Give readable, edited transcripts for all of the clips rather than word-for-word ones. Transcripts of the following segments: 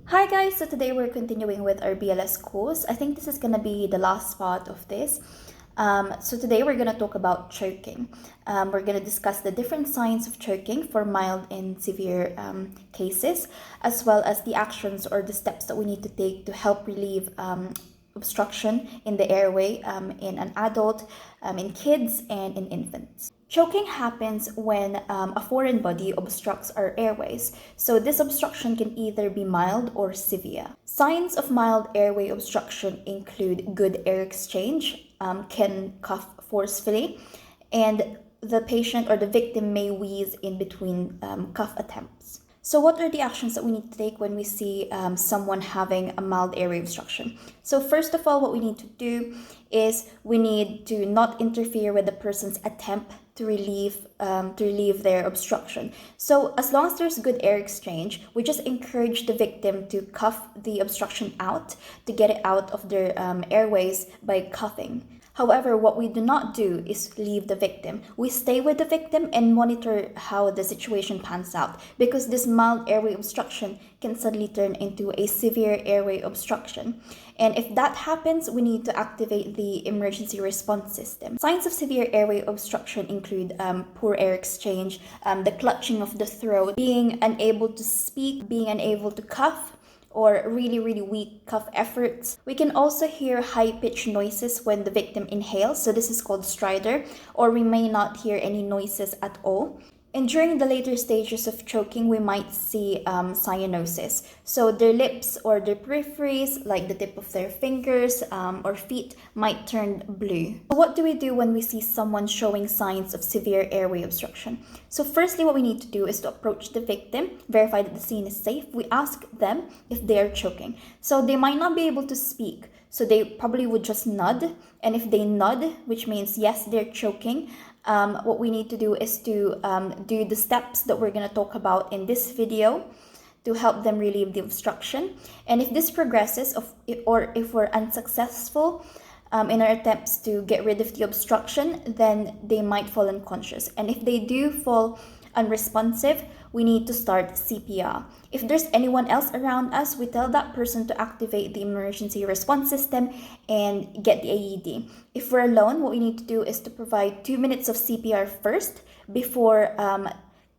Hi guys, so today we're continuing with our BLS course. I think this is going to be the last part of this. So today we're going to talk about choking. We're going to discuss the different signs of choking for mild and severe cases, as well as the actions or the steps that we need to take to help relieve obstruction in the airway in an adult, in kids, and in infants. Choking happens when a foreign body obstructs our airways. So this obstruction can either be mild or severe. Signs of mild airway obstruction include good air exchange, can cough forcefully, and the patient or the victim may wheeze in between cough attempts. So what are the actions that we need to take when we see someone having a mild airway obstruction? So first of all, what we need to do is we need to not interfere with the person's attempt to relieve their obstruction. So as long as there's good air exchange, we just encourage the victim to cough the obstruction out, to get it out of their airways by coughing. However, what we do not do is leave the victim. We stay with the victim and monitor how the situation pans out, because this mild airway obstruction can suddenly turn into a severe airway obstruction. And if that happens, we need to activate the emergency response system. Signs of severe airway obstruction include poor air exchange, the clutching of the throat, being unable to speak, being unable to cough, or really weak cough efforts. We can also hear high-pitched noises when the victim inhales, so this is called stridor, or we may not hear any noises at all. And during the later stages of choking, we might see cyanosis. So their lips or their peripheries, like the tip of their fingers or feet, might turn blue. So what do we do when we see someone showing signs of severe airway obstruction? So firstly, what we need to do is to approach the victim, verify that the scene is safe. We ask them if they are choking. So they might not be able to speak, so they probably would just nod. And if they nod, which means yes, they're choking, what we need to do is to do the steps that we're going to talk about in this video to help them relieve the obstruction. And if this progresses, or if we're unsuccessful in our attempts to get rid of the obstruction, then they might fall unconscious. And if they do fall unresponsive, we need to start CPR. If there's anyone else around us, we tell that person to activate the emergency response system and get the AED. If we're alone, what we need to do is to provide 2 minutes of CPR first before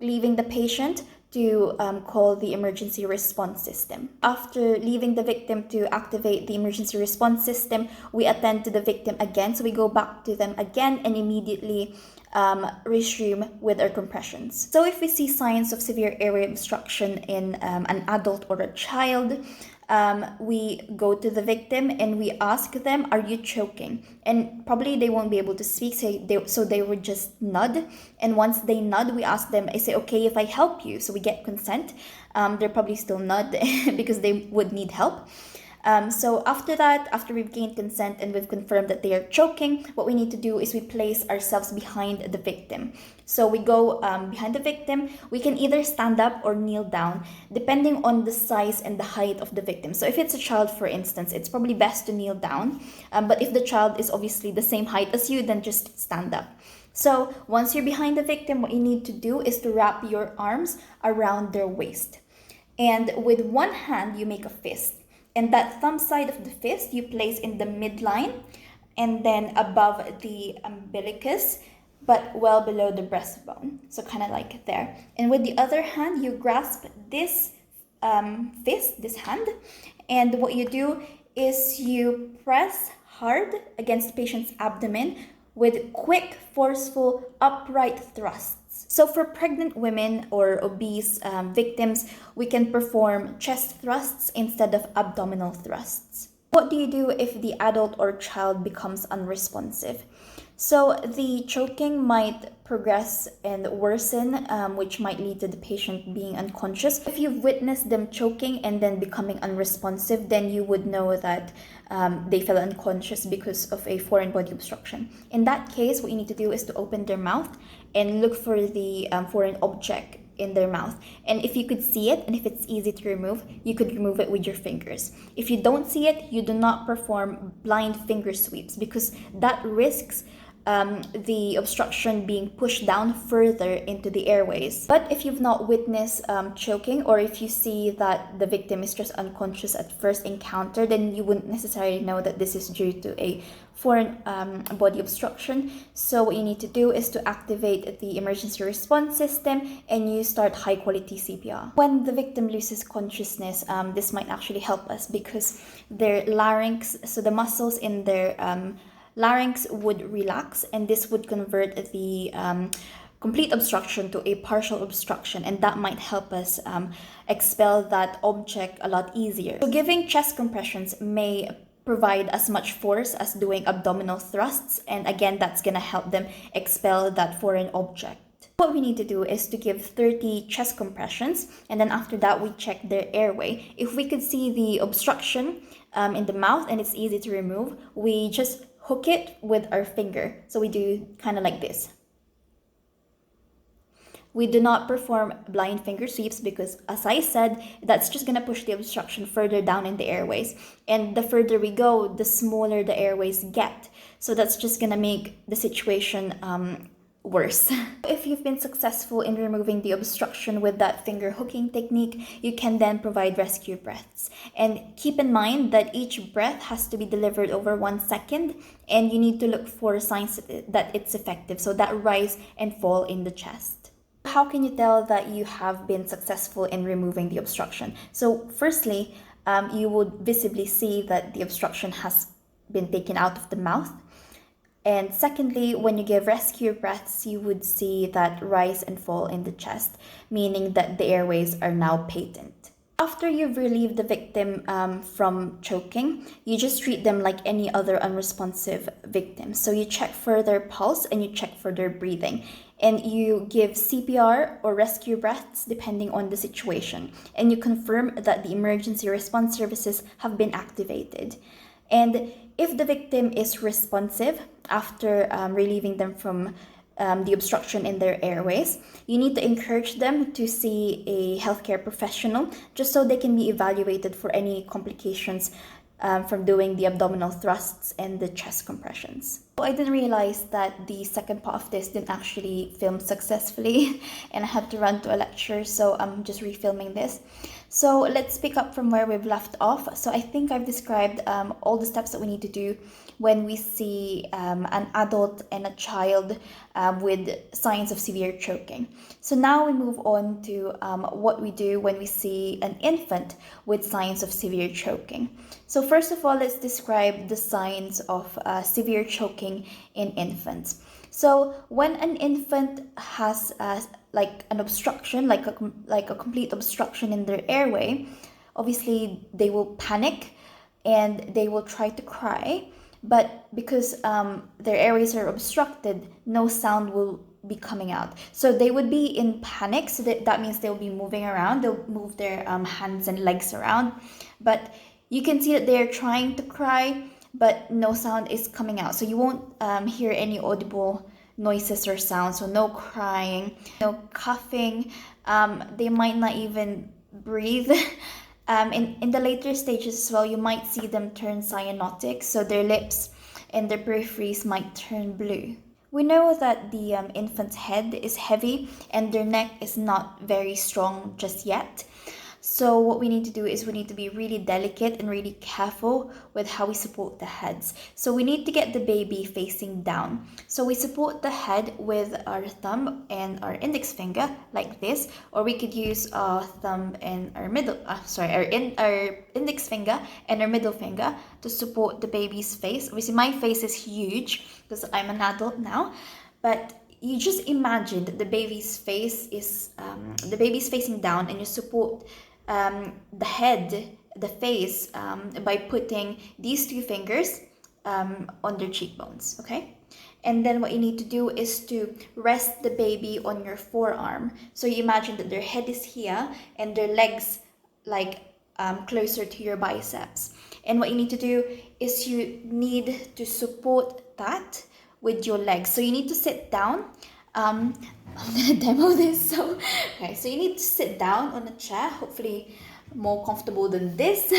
leaving the patient to call the emergency response system. After leaving the victim to activate the emergency response system, we attend to the victim again. So we go back to them again and immediately resume with our compressions. So if we see signs of severe airway obstruction in an adult or a child, we go to the victim and we ask them, are you choking? And probably they won't be able to speak, so they would just nod. And once they nod, we ask them, I say, okay, if I help you, so we get consent. They're probably still nod because they would need help. So after that, after we've gained consent and we've confirmed that they are choking, what we need to do is we place ourselves behind the victim. So we go behind the victim. We can either stand up or kneel down, depending on the size and the height of the victim. So if it's a child, for instance, it's probably best to kneel down. But if the child is obviously the same height as you, then just stand up. So once you're behind the victim, what you need to do is to wrap your arms around their waist. And with one hand, you make a fist. And that thumb side of the fist you place in the midline and then above the umbilicus, but well below the breastbone. So kind of like there. And with the other hand, you grasp this fist, this hand, and what you do is you press hard against the patient's abdomen with quick, forceful, upright thrusts. So for pregnant women or obese victims, we can perform chest thrusts instead of abdominal thrusts. What do you do if the adult or child becomes unresponsive? So the choking might progress and worsen, which might lead to the patient being unconscious. If you've witnessed them choking and then becoming unresponsive, then you would know that they fell unconscious because of a foreign body obstruction. In that case, what you need to do is to open their mouth and look for the foreign object in their mouth. And if you could see it and if it's easy to remove, you could remove it with your fingers. If you don't see it, you do not perform blind finger sweeps, because that risks the obstruction being pushed down further into the airways. But if you've not witnessed choking, or if you see that the victim is just unconscious at first encounter, then you wouldn't necessarily know that this is due to a foreign body obstruction. So what you need to do is to activate the emergency response system, and you start high quality CPR. When the victim loses consciousness, this might actually help us because their larynx, so the muscles in their larynx would relax, and this would convert the complete obstruction to a partial obstruction, and that might help us expel that object a lot easier. So giving chest compressions may provide as much force as doing abdominal thrusts, and again, that's gonna help them expel that foreign object. What we need to do is to give 30 chest compressions, and then after that we check their airway. If we could see the obstruction in the mouth and it's easy to remove, we just hook it with our finger. So we do kind of like this. We do not perform blind finger sweeps because, as I said, that's just going to push the obstruction further down in the airways. And the further we go, the smaller the airways get. So that's just going to make the situation worse. If you've been successful in removing the obstruction with that finger hooking technique, you can then provide rescue breaths. And keep in mind that each breath has to be delivered over 1 second, and you need to look for signs that it's effective. So that rise and fall in the chest. How can you tell that you have been successful in removing the obstruction? So firstly, you would visibly see that the obstruction has been taken out of the mouth. And secondly, when you give rescue breaths, you would see that rise and fall in the chest, meaning that the airways are now patent. After you've relieved the victim from choking, you just treat them like any other unresponsive victim. So you check for their pulse and you check for their breathing. And you give CPR or rescue breaths depending on the situation. And you confirm that the emergency response services have been activated. And if the victim is responsive after relieving them from the obstruction in their airways, you need to encourage them to see a healthcare professional just so they can be evaluated for any complications from doing the abdominal thrusts and the chest compressions. I didn't realize that the second part of this didn't actually film successfully and I had to run to a lecture, so I'm just refilming this. So let's pick up from where we've left off. So I think I've described all the steps that we need to do when we see an adult and a child with signs of severe choking. So now we move on to what we do when we see an infant with signs of severe choking. So first of all, let's describe the signs of severe choking in infants. So when an infant has like an obstruction, like a complete obstruction in their airway, obviously they will panic and they will try to cry. But because their airways are obstructed, no sound will be coming out. So they would be in panic. So that means they'll be moving around. They'll move their hands and legs around. But you can see that they're trying to cry, but no sound is coming out. So you won't hear any audible noises or sounds. So no crying, no coughing. They might not even breathe. In the later stages as well, you might see them turn cyanotic, so their lips and their peripheries might turn blue. We know that the infant's head is heavy and their neck is not very strong just yet. So what we need to do is we need to be really delicate and really careful with how we support the heads. So we need to get the baby facing down. So we support the head with our thumb and our index finger like this, or we could use our thumb and our our index finger and our middle finger to support the baby's face. Obviously my face is huge because I'm an adult now, but you just imagine that the baby's face is facing down, and you support the head, the face, by putting these two fingers on their cheekbones, okay? And then what you need to do is to rest the baby on your forearm. So you imagine that their head is here and their legs like closer to your biceps. And what you need to do is you need to support that with your legs. So you need to sit down. I'm gonna demo this. So you need to sit down on a chair, hopefully more comfortable than this.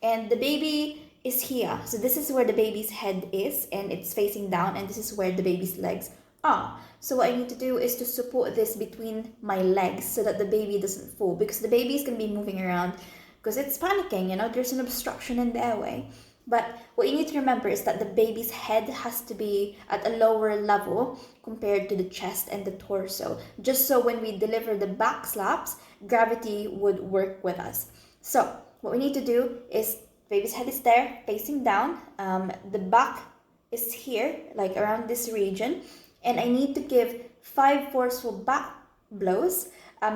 And the baby is here. So this is where the baby's head is, and it's facing down, and this is where the baby's legs are. So what I need to do is to support this between my legs so that the baby doesn't fall, because the baby is going to be moving around because it's panicking, there's an obstruction in the airway. But what you need to remember is that the baby's head has to be at a lower level compared to the chest and the torso, just so when we deliver the back slaps, gravity would work with us. So what we need to do is, baby's head is there, facing down. The back is here, like around this region. And I need to give 5 forceful back blows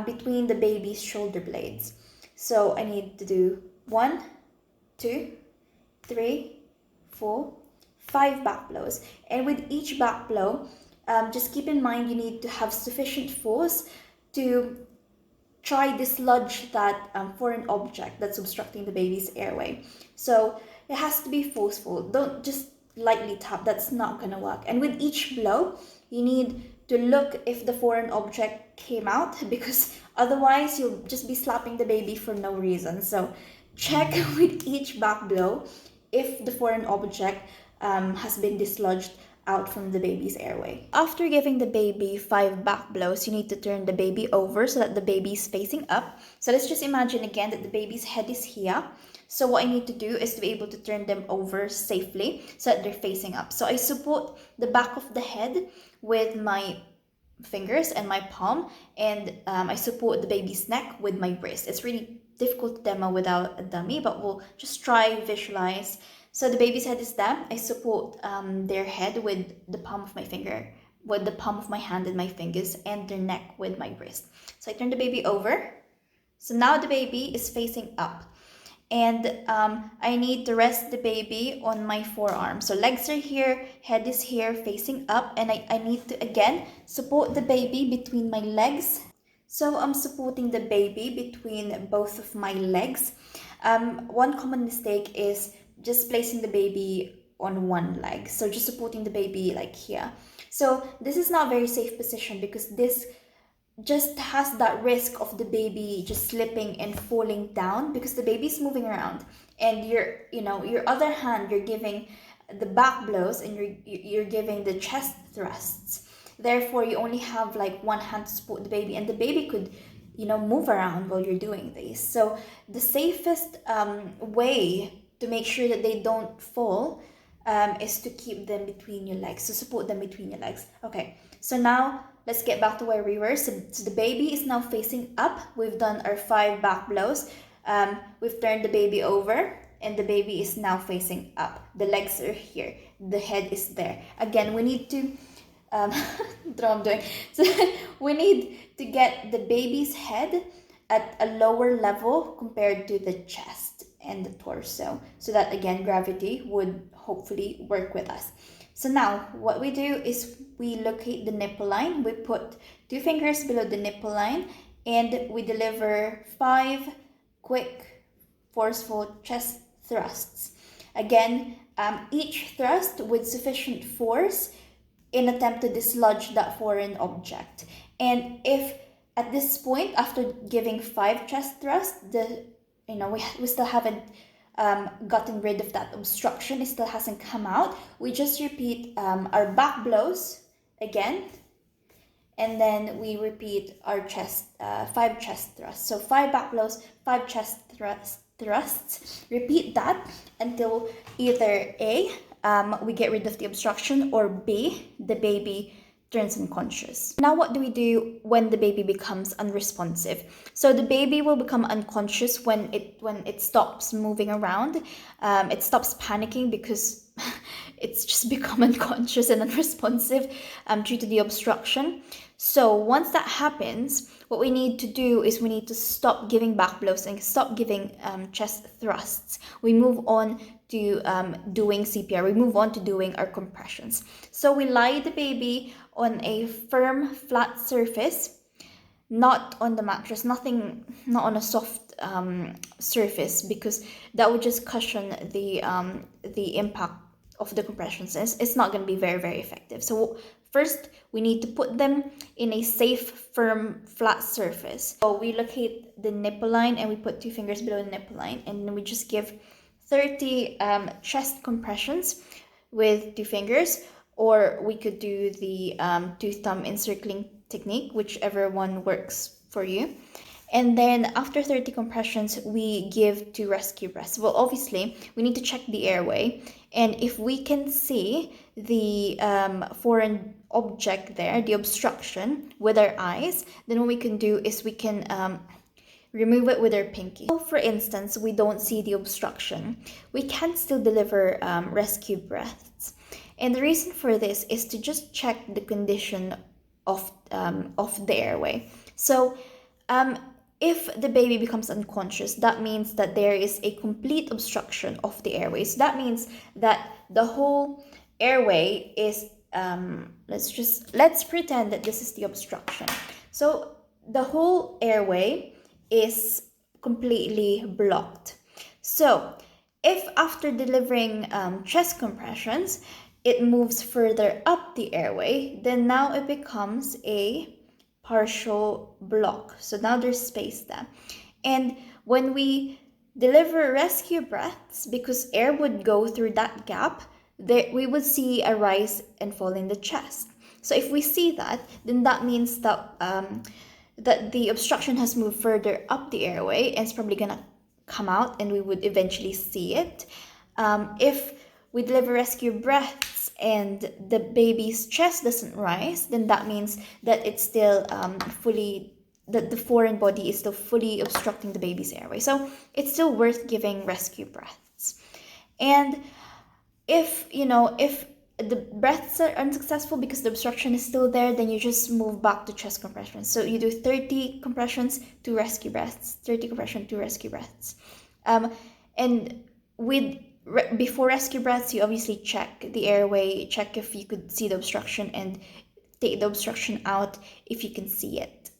between the baby's shoulder blades. So I need to do 1, 2, 3, 4, 5 back blows. And with each back blow, just keep in mind you need to have sufficient force to try dislodge that foreign object that's obstructing the baby's airway. So it has to be forceful. Don't just lightly tap. That's not going to work. And with each blow, you need to look if the foreign object came out, because otherwise you'll just be slapping the baby for no reason. So check with each back blow if the foreign object has been dislodged out from the baby's airway. After giving the baby 5 back blows, you need to turn the baby over so that the baby is facing up. So let's just imagine again that the baby's head is here. So what I need to do is to be able to turn them over safely so that they're facing up. So I support the back of the head with my fingers and my palm, and I support the baby's neck with my wrist. It's really difficult to demo without a dummy, but we'll just try visualize. So the baby's head is there. I support their head with the palm of my finger, with the palm of my hand and my fingers, and their neck with my wrist. So I turn the baby over. So now the baby is facing up. And I need to rest the baby on my forearm. So legs are here, head is here, facing up. And I need to, again, support the baby between my legs. So I'm supporting the baby between both of my legs. One common mistake is just placing the baby on one leg. So just supporting the baby like here. So this is not a very safe position, because this just has that risk of the baby just slipping and falling down, because the baby's moving around, and your other hand, you're giving the back blows and you're giving the chest thrusts. Therefore, you only have like one hand to support the baby, and the baby could move around while you're doing this. So the safest way to make sure that they don't fall is to keep them between your legs. So support them between your legs. Okay, so now let's get back to where we were. So the baby is now facing up. We've done our 5 back blows. We've turned the baby over, and the baby is now facing up. The legs are here. The head is there. Again, we need to what I'm doing. So we need to get the baby's head at a lower level compared to the chest and the torso, so that again gravity would hopefully work with us. So now what we do is we locate the nipple line. We put 2 fingers below the nipple line, and we deliver 5 quick forceful chest thrusts. Again, each thrust with sufficient force in attempt to dislodge that foreign object. And if at this point, after giving 5 chest thrusts, we still haven't gotten rid of that obstruction, it still hasn't come out, we just repeat our back blows again, and then we repeat our 5 chest thrusts. So 5 back blows, 5 chest thrusts. Repeat that until either A, we get rid of the obstruction, or B, the baby turns unconscious. Now what do we do when the baby becomes unresponsive? So the baby will become unconscious when it stops moving around. It stops panicking because it's just become unconscious and unresponsive due to the obstruction. So once that happens, what we need to do is we need to stop giving back blows and stop giving chest thrusts. We move on to doing CPR. We move on to doing our compressions. So we lie the baby on a firm, flat surface, not on the mattress, not on a soft surface, because that would just cushion the impact of the compressions. It's not going to be very, very effective. So first, we need to put them in a safe, firm, flat surface. So we locate the nipple line, and we put 2 fingers below the nipple line, and then we just give 30 chest compressions with 2 fingers, or we could do the 2 thumb encircling technique, whichever one works for you. And then after 30 compressions, we give 2 rescue breaths. Well, obviously, we need to check the airway. And if we can see the foreign object there, the obstruction, with our eyes, then what we can do is we can remove it with our pinky. So for instance, we don't see the obstruction, we can still deliver rescue breaths. And the reason for this is to just check the condition of the airway. So if the baby becomes unconscious, that means that there is a complete obstruction of the airway. So that means that the whole airway is let's pretend that this is the obstruction. So the whole airway is completely blocked. So if after delivering chest compressions, it moves further up the airway, then now it becomes a partial block. So now there's space there. And when we deliver rescue breaths, because air would go through that gap, there we would see a rise and fall in the chest. So if we see that, then that means that that the obstruction has moved further up the airway and it's probably gonna come out, and we would eventually see it. If we deliver rescue breaths and the baby's chest doesn't rise, then that means that it's still that the foreign body is still fully obstructing the baby's airway. So it's still worth giving rescue breaths. And if the breaths are unsuccessful because the obstruction is still there, then you just move back to chest compressions. So you do 30 compressions, 2 rescue breaths, 30 compression, 2 rescue breaths. And before rescue breaths, you obviously check the airway, check if you could see the obstruction, and take the obstruction out if you can see it.